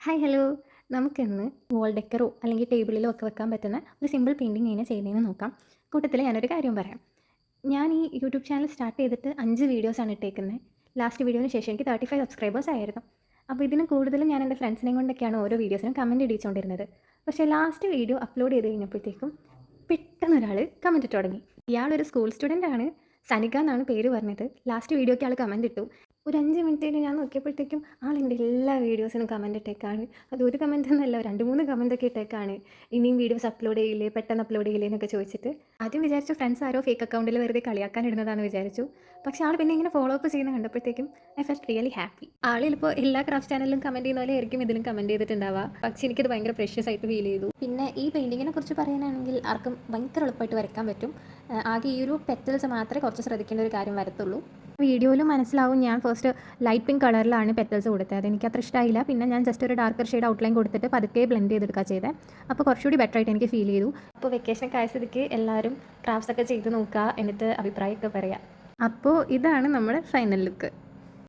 Hi hello. നമുക്കിന്ന് wall ഡെക്കറോ അല്ലെങ്കിൽ ടേബിളിലോ ഒക്കെ വെക്കാൻ പറ്റുന്ന ഒരു സിമ്പിൾ പെയിൻറ്റിങ് എങ്ങനെ ചെയ്യുന്നതെന്ന് നോക്കാം. കൂട്ടത്തിൽ ഞാനൊരു കാര്യം പറയാം. ഞാൻ ഈ യൂട്യൂബ് ചാനൽ സ്റ്റാർട്ട് ചെയ്തിട്ട് 5 വീഡിയോസാണ് ഇട്ടേക്കുന്നത്. ലാസ്റ്റ് വീഡിയോന് ശേഷം എനിക്ക് 35 സബ്സ്ക്രൈബേഴ്സ് ആയിരുന്നു. അപ്പോൾ ഇതിന് കൂടുതലും ഞാൻ എൻ്റെ ഫ്രണ്ട്സിനെയും കൊണ്ടൊക്കെയാണ് ഓരോ വീഡിയോസിനും കമൻറ്റ് ഇടിച്ചുകൊണ്ടിരുന്നത്. പക്ഷേ ലാസ്റ്റ് വീഡിയോ അപ്ലോഡ് ചെയ്ത് കഴിഞ്ഞപ്പോഴത്തേക്കും പെട്ടെന്ന് ഒരാൾ കമൻറ്റ് ഇട്ട് തുടങ്ങി. ഇയാളൊരു സ്കൂൾ സ്റ്റുഡൻ്റ് ആണ്, സനിക എന്നാണ് പേര് പറഞ്ഞത്. ലാസ്റ്റ് വീഡിയോയ്ക്ക് ആൾ കമൻറ്റ് ഇട്ടു. ഒരു 5 മിനിറ്റിന് ഞാൻ നോക്കിയപ്പോഴത്തേക്കും ആളെൻ്റെ എല്ലാ വീഡിയോസിനും കമൻറ്റ് ഇട്ടേക്കാണ്. അത് ഒരു കമൻറ്റ് എന്നല്ല, 2, 3 കമൻറ്റൊക്കെ ഇട്ടേക്കാണ്. ഇനിയും വീഡിയോസ് അപ്ലോഡ് ചെയ്യില്ലേ, പെട്ടെന്ന് അപ്ലോഡ് ചെയ്യില്ലേ എന്നൊക്കെ ചോദിച്ചിട്ട്. ആദ്യം വിചാരിച്ചു ഫ്രണ്ട്സ് ആരോ ഫേക്ക് അക്കൗണ്ടിൽ വെറുതെ കളിയാക്കാൻ ഇടുന്നതാണെന്ന് വിചാരിച്ചു. പക്ഷേ ആൾ പിന്നെ ഇങ്ങനെ ഫോളോ അപ്പ് ചെയ്യുന്ന കണ്ടപ്പോഴത്തേക്കും ഐ ഫെൽറ്റ് റിയലി ഹാപ്പി. ആളിപ്പോൾ എല്ലാ ക്രാഫ്റ്റ് ചാനലിലും കമൻറ്റ് ചെയ്യുന്ന പോലെ ആയിരിക്കും ഇതിലും കമൻറ്റ് ചെയ്തിട്ടുണ്ടാവുക. പക്ഷേ എനിക്കത് ഭയങ്കര പ്രഷ്യസ് ആയിട്ട് ഫീൽ ചെയ്തു. പിന്നെ ഈ പെയിൻറ്റിങ്ങിനെ കുറിച്ച് പറയാനാണെങ്കിൽ ആർക്കും ഭയങ്കര എളുപ്പമായിട്ട് വരയ്ക്കാൻ പറ്റും. ആകെ ഈ ഒരു പെറ്റൽസ് മാത്രമേ കുറച്ച് ശ്രദ്ധിക്കേണ്ട ഒരു കാര്യം വരത്തുള്ളൂ. വീഡിയോയിൽ മനസ്സിലാവും ഞാൻ ഫസ്റ്റ് ലൈറ്റ് പിങ്ക് കളറിലാണ് പെറ്റൽസ് കൊടുത്തത്. അതെനിക്ക് അത്ര ഇഷ്ടമായില്ല. പിന്നെ ഞാൻ ജസ്റ്റ് ഒരു ഡാർക്കർ ഷെയ്ഡ് ഔട്ട്ലൈൻ കൊടുത്തിട്ട് പതുക്കെ ബ്ലെൻഡ് ചെയ്തെടുക്കുക ചെയ്തത്. അപ്പോൾ കുറച്ചുകൂടി ബെറ്റർ ആയിട്ട് എനിക്ക് ഫീൽ ചെയ്തു. അപ്പോൾ വെക്കേഷനൊക്കെ ആയ സ്ഥിതിക്ക് എല്ലാവരും ക്രാഫ്റ്റ്സ് ഒക്കെ ചെയ്ത് നോക്കുക, എന്നിട്ട് അഭിപ്രായമൊക്കെ പറയാം. അപ്പോൾ ഇതാണ് നമ്മുടെ ഫൈനൽ ലുക്ക്.